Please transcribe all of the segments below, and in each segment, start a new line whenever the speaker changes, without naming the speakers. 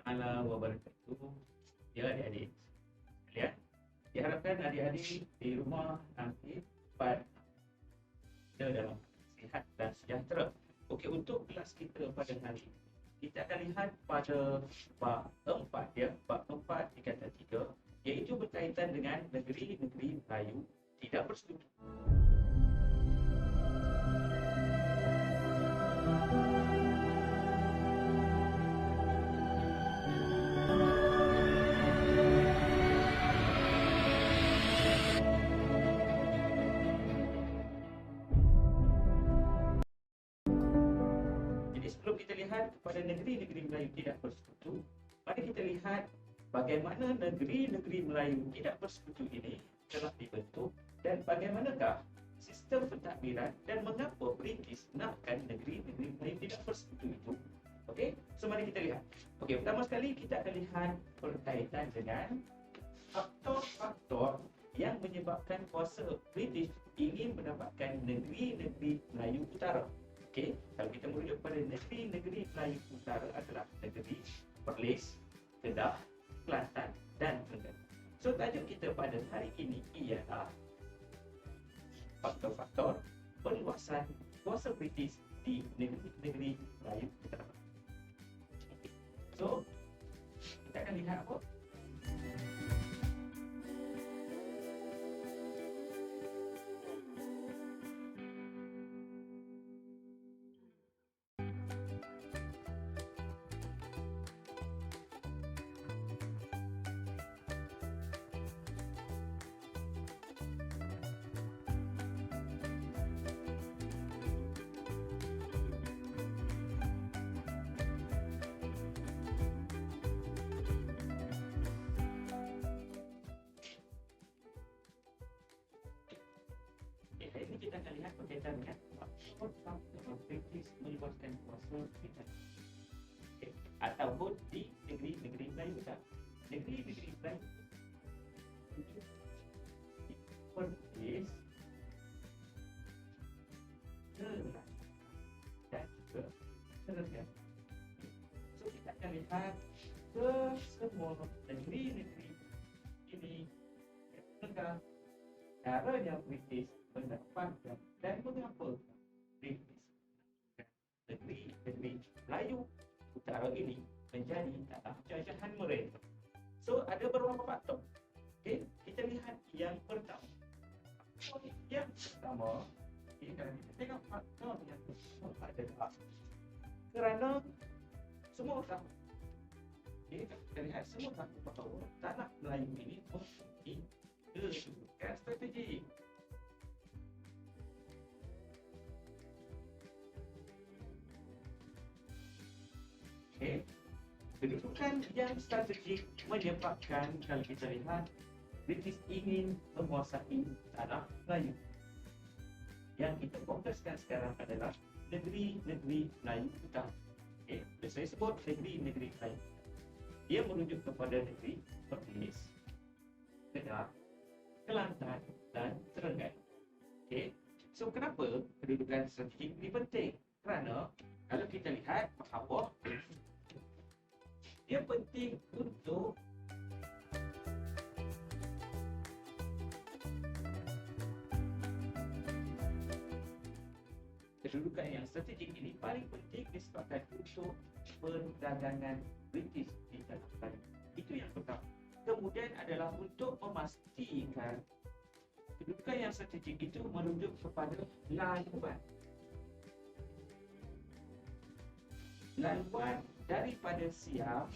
Warahmatullahi wabarakatuh. Ya adik-adik sekalian, diharapkan adik-adik di rumah nanti dapat dalam sihat dan sejahtera. Okey, untuk kelas kita pada hari ini, kita akan lihat pada bab 4 ya, bab 4 di kata 3, iaitu berkaitan dengan negeri-negeri Melayu tidak bersekutu. Jadi sebelum kita lihat kepada negeri-negeri Melayu tidak bersekutu, mari kita lihat bagaimana negeri-negeri Melayu tidak bersekutu ini telah dibentuk dan bagaimanakah sistem pentadbiran dan mengapa British nakkan negeri-negeri Melayu tidak bersekutu itu. Okey, so mari kita lihat. Okey, pertama sekali kita akan lihat berkaitan dengan faktor-faktor yang menyebabkan kuasa British ingin mendapatkan negeri-negeri Melayu Utara. Okey, kalau kita merujuk pada negeri-negeri Melayu Utara adalah negeri Perlis, Kedah, Kelantan dan Terengganu. So tajuk kita pada hari ini ialah faktor-faktor perluasan kuasa British di negeri-negeri Melayu Utara. Okay. So kita akan lihat apa? Hari ini kita akan lihat berkaitan dengan faktor British meluaskan kuasa kita, okay, ataupun di negeri-negeri Melayu Utara. Negeri-negeri Melayu Perlis, Kelantan dan juga Terengganu. So kita akan lihat ke semua negeri-negeri ini tentang caranya British mendapatkan dan mengapa British negeri-negeri Melayu Utara ini menjadi tanah jajahan mereka. So ada beberapa faktor. Okey, kita lihat yang pertama. Yang pertama, kalau kita tengok faktor yang pertama adalah kerana semua orang, kita lihat semua tahu bahawa tanah Melayu ini mempunyai kedudukan strategik. Okay. Kedudukan yang strategik menyebabkan kalau kita lihat British ingin menguasai tanah Melayu. Yang kita fokuskan sekarang adalah negeri-negeri Melayu Utara. Okay. Saya sebut negeri-negeri Melayu. Dia merujuk kepada negeri Perlis, Kedah, Kelantan dan Terengganu. Okay. So kenapa kedudukan strategik ini penting? Kerana kalau kita lihat bahawa dia penting untuk kedudukan yang strategik ini paling penting disebabkan untuk perdagangan British di tanah Melayu. Itu yang pertama. Kemudian adalah untuk memastikan kedudukan yang strategik itu merujuk kepada laluan daripada Siam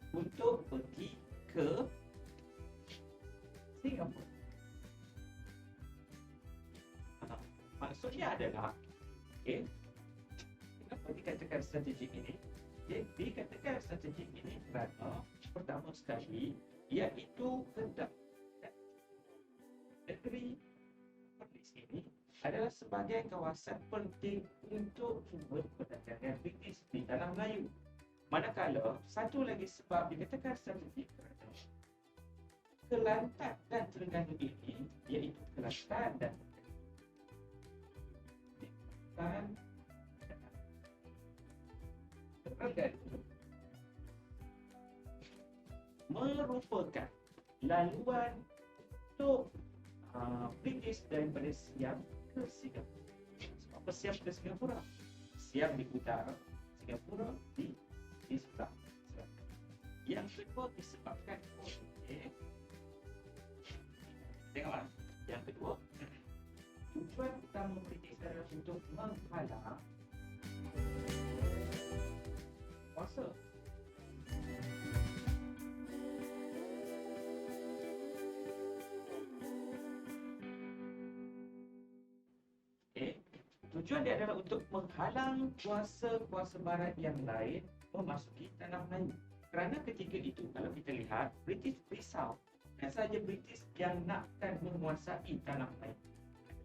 untuk pergi ke Singapura. Maksudnya adalah, okay, kenapa dikatakan strategik ini? Dikatakan strategik ini kerana pertama sekali iaitu Kedah, negeri Perlis ini adalah sebagai kawasan penting untuk sumber perdagangan British di tanah Melayu. Manakala satu lagi sebab dikatakan strategik kerana Kelantan dan Terengganu ini, iaitu Kelantan dan Terengganu merupakan laluan untuk British daripada Siam ke Singapura. Sebab apa Siam ke Singapura? Siam di utara, Singapura di sebelah selatan. Yang kedua disebabkan tengoklah. Yang kedua, tujuan utama British adalah untuk menghalang kuasa. Tujuan dia adalah untuk menghalang kuasa-kuasa barat yang lain memasuki tanah Melayu. Kerana ketika itu, kalau kita lihat, British risau. Dan sahaja British yang nakkan menguasai tanah Melayu.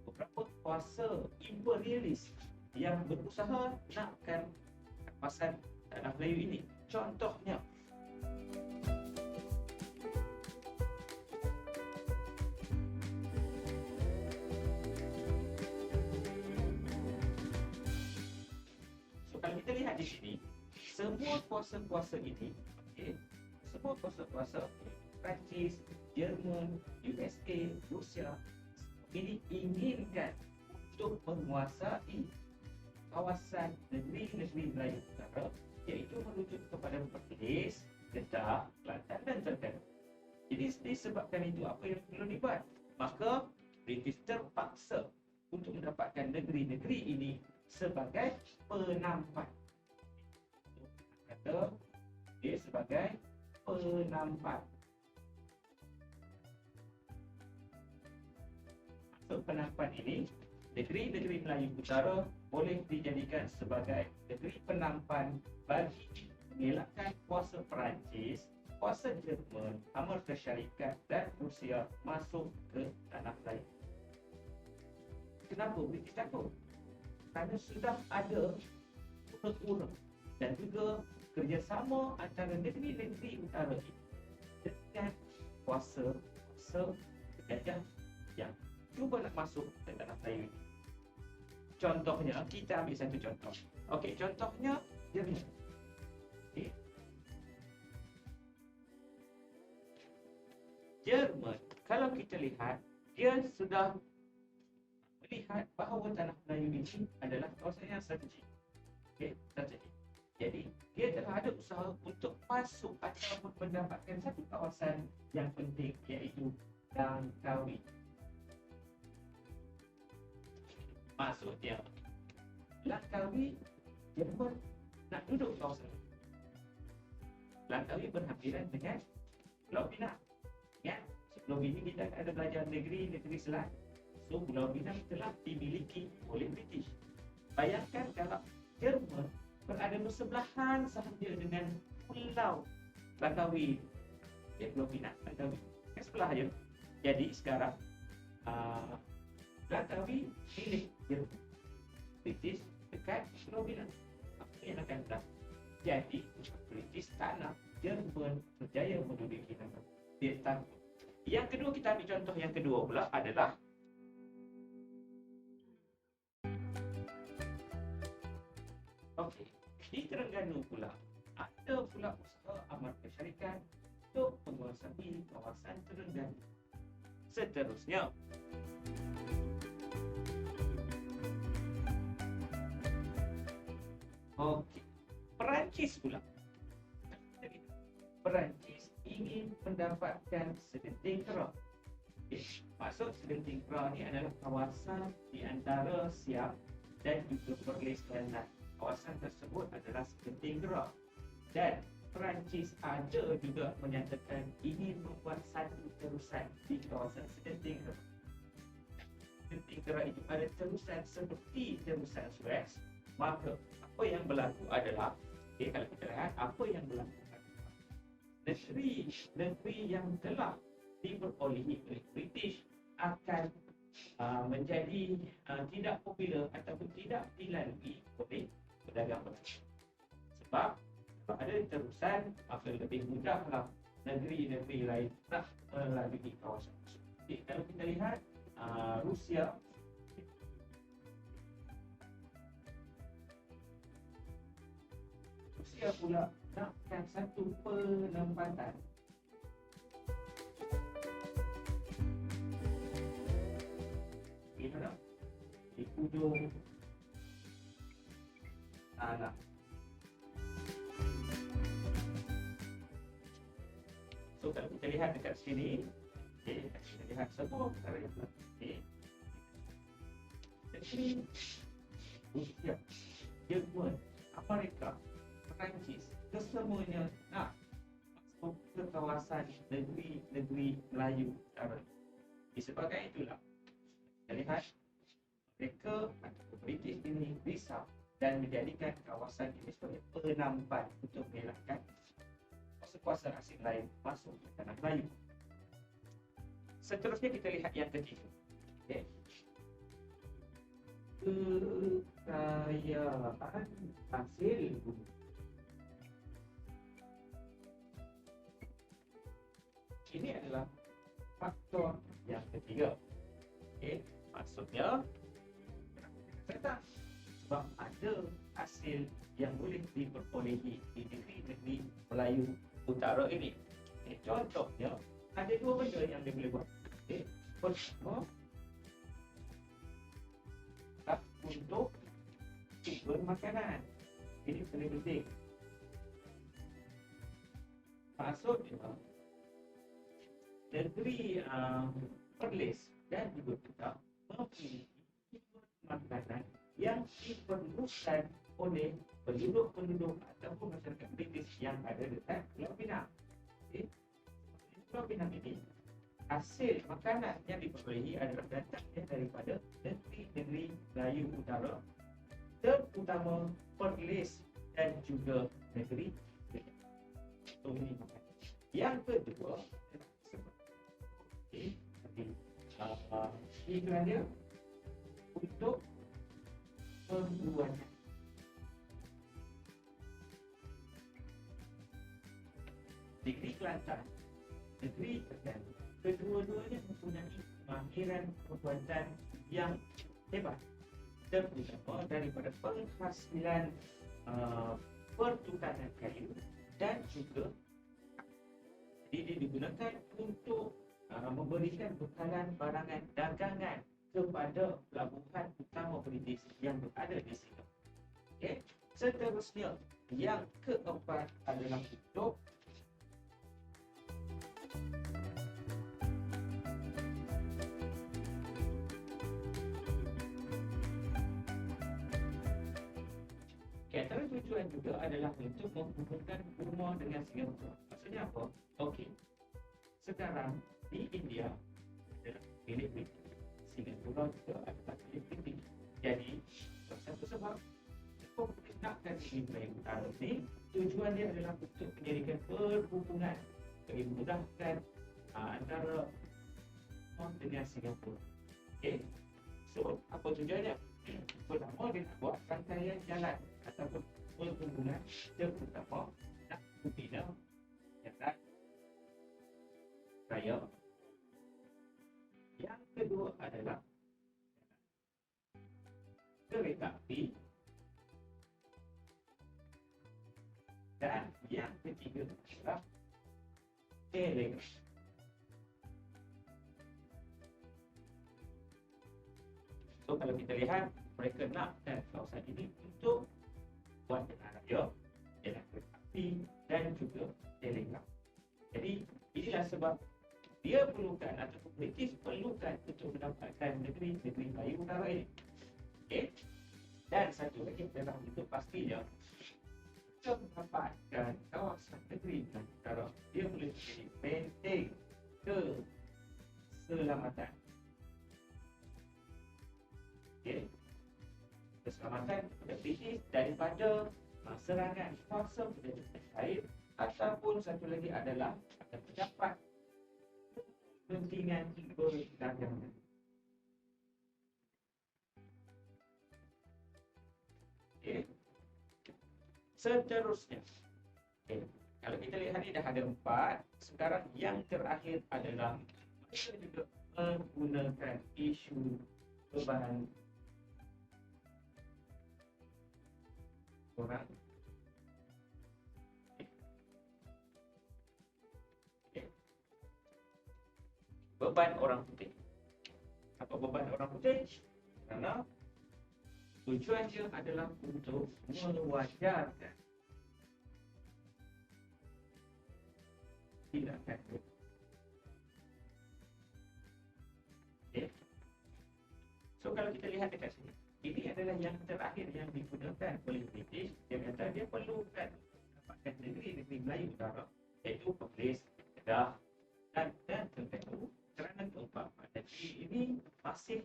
Beberapa kuasa imperialis yang berusaha nakkan kawasan tanah Melayu ini. Contohnya, kalau kita lihat di sini, semua kuasa-kuasa ini, semua kuasa-kuasa Perancis, Jerman, USA, Rusia ini inginkan untuk menguasai kawasan negeri-negeri Melayu Utara, iaitu merujuk kepada Perlis, Kedah, Kelantan dan Terengganu. Jadi disebabkan itu apa yang perlu dibuat? Maka British terpaksa untuk mendapatkan negeri-negeri ini sebagai penampat. Kata dia sebagai penampat. Maksud penampat ini, negeri-negeri Melayu Utara boleh dijadikan sebagai negeri penampan bagi mengelakkan kuasa Perancis, kuasa Jerman, Amerika Syarikat dan Rusia masuk ke tanah Melayu. Kenapa British takut? Kerana sudah ada pura-pura dan juga kerjasama antara negeri-negeri utara ini dengan kuasa penjajah yang cuba nak masuk ke tanah Melayu ini. Contohnya, kita ambil satu contoh. Okey, contohnya Jerman. Okay. Jerman, kalau kita lihat, dia sudah melihat bahawa tanah Melayu ini adalah kawasan yang strategik. Okay, strategik. Jadi, dia telah ada usaha untuk masuk ataupun mendapatkan satu kawasan yang penting, iaitu Langkawi. Maksudnya, Langkawi, Jerman nak duduk kawasan. Langkawi berhampiran dengan Pulau Pinang. Ya, sebelum ini kita ada belajar negeri-negeri selat. So, Pulau Pinang telah dimiliki oleh British. Bayangkan kalau Jerman berada bersebelahan sahaja dengan Pulau Langkawi. Pulau Pinang, Langkawi. Kan sebelah saja. Jadi sekarang, Langkawi milik Jerman. British dekat Pulau Pinang. Apa yang akan berlaku? Jadi, British tak nak Jerman berjaya menduduki Langkawi. Dia takut. Yang kedua, kita ambil contoh yang kedua pula adalah okey, di Terengganu pula ada pula usaha Amerika Syarikat untuk menguasai kawasan Terengganu. Seterusnya, okey, Perancis pula. Perancis ingin mendapatkan segenting kera. Maksud segenting kera ni adalah kawasan di antara Siam dan juga Perlis Kelantan. Kawasan tersebut adalah segenting kera. Dan Perancis ada juga menyatakan ingin membuat satu terusan di kawasan segenting kera. Segenting kera itu ada terusan seperti terusan Suez. Maka apa yang berlaku adalah, kalau kita lihat apa yang berlaku, negeri yang telah diperolehi oleh British akan menjadi tidak popular ataupun tidak dilalui oleh pedagang Perancis. Sebab kalau ada terusan, maka lebih mudahlah negeri-negeri lain nak melalui kawasan tersebut. Jadi, kalau kita lihat Rusia, Rusia pula nakkan satu penempatan di mana? Di ujung tanah. So kalau kita lihat dekat sini, kita lihat semua perkara yang berlaku. Jadi Rusia, Jerman, Amerika, Perancis, kesemuanya nak masuk ke kawasan negeri-negeri Melayu Utara. Disebabkan itulah kita lihat mereka atau British ini risau dan menjadikan kawasan ini sebagai penampan untuk mengelakkan kuasa-kuasa asing lain masuk ke tanah Melayu. Seterusnya kita lihat yang ketiga. Okay. Kekayaan hasil bumi. Ini adalah faktor yang ketiga. Okay. Maksudnya kata sebab ada hasil yang boleh diperolehi di negeri-negeri Melayu Utara ini. Okay. Contohnya ada dua benda yang dia boleh buat. Okay. Pertama, untuk sumber makanan. Ini paling penting. Maksudnya negeri Perlis dan juga kita memiliki makanan yang diperlukan oleh penduduk-penduduk ataupun masyarakat British yang ada dekat Pulau Pinang. Okay. Pulau Pinang ini hasil makanan yang diperolehi adalah datangnya daripada negeri-negeri Melayu Utara, terutama Perlis dan juga negeri ini. Yang kedua, iklan dia untuk pembuatan. Negeri Kelantan, negeri Terengganu, kedua-duanya mempunyai kemahiran perbuatan yang hebat, terutama daripada penghasilan pertukaran kayu dan juga jadi digunakan untuk memberikan bekalan barangan dagangan kepada pelabuhan utama British yang berada di sini. Okay. Seterusnya, yang keempat adalah untuk antara tujuan juga adalah untuk menghubungkan rumah dengan Singapura. Maksudnya apa? Okey. Sekarang di India adalah Filipina, Singapura juga adalah Filipina. Jadi, satu sebab British nakkan ini Melayu Utara ini, tujuan dia adalah untuk menjadikan perhubungan bagi memudahkan antara dengan Singapura. Okey. So, apa tujuannya? Pertama, dia nak buat rangkaian jalan ataupun perhubungan terutama nak membina jalan raya. Yang kedua adalah kereta api. Dan yang ketiga adalah telegraf. So kalau kita lihat, mereka nakkan kawasan ini untuk buat jalan raya, jalan kereta api dan juga telegraf. Jadi inilah sebab dia perlukan ataupun British perlukan untuk mendapatkan negeri-negeri Melayu Utara ini. Okay? Dan satu lagi adalah untuk pastinya untuk mendapatkan kawasan negeri Melayu Utara, dia boleh menjadi penting keselamatan. Okay. Keselamatan kepada British daripada serangan kuasa penjajah lain, ataupun satu lagi adalah akan terdapat kepentingan perdagangan. Okay. Seterusnya, okay, kalau kita lihat ni dah ada 4. Sekarang yang terakhir adalah mereka juga menggunakan isu perubahan orang beban orang putih. Apa beban orang putih? Kerana tujuan dia adalah untuk mewajarkan tindakan. Okay. So kalau kita lihat dekat sini, ini adalah yang terakhir yang digunakan oleh British. Dia kata dia perlukan dapatkan negeri-negeri Melayu Utara, iaitu Perlis, Kedah dan Terengganu, kerana keempat negeri ini masih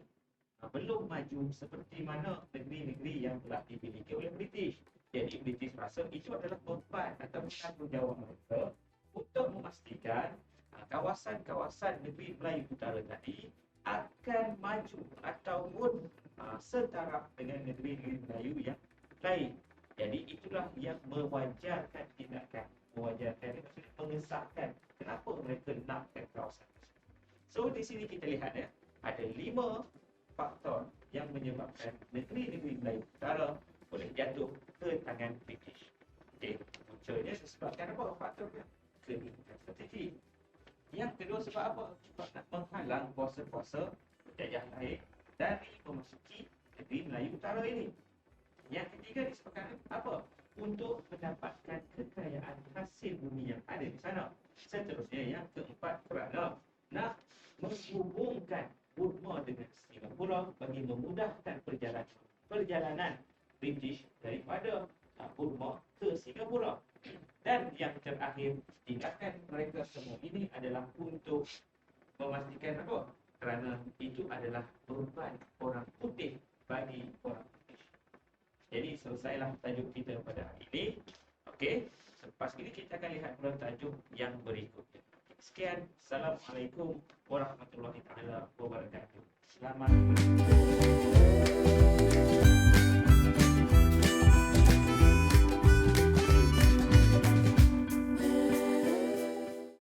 belum maju seperti mana negeri-negeri yang telah dimiliki oleh British. Jadi British rasa itu adalah beban atau tanggungjawab mereka untuk memastikan kawasan-kawasan negeri Melayu Utara tadi akan maju ataupun setaraf dengan negeri-negeri Melayu yang lain. Jadi itulah yang mewajarkan tindakan. Mewajarkan itu maksudnya mengesahkan kenapa mereka nakkan kawasan tersebut. So di sini kita lihat ada 5 faktor yang menyebabkan negeri-negeri Melayu Utara boleh jatuh ke tangan British. Okey, puncanya disebabkan apa faktornya? Keinginan strategi. Yang kedua sebab apa? Sebab nak menghalang kuasa-kuasa penjajah lain dari memasuki negeri Melayu Utara ini. Yang ketiga disebabkan apa? Untuk mendapatkan kekayaan hasil bumi yang ada di sana. Seterusnya yang keempat kerana nak menghubungkan Burma dengan Singapura bagi memudahkan perjalanan British daripada Burma ke Singapura. Dan yang terakhir, tindakan mereka semua ini adalah untuk memastikan apa? Kerana itu adalah beban orang putih bagi orang putih. Jadi selesailah tajuk kita pada hari ini. Okey, selepas ini kita akan lihat pula tajuk yang berikutnya. Sekian, Assalamualaikum warahmatullahi taala wabarakatuh. Selamat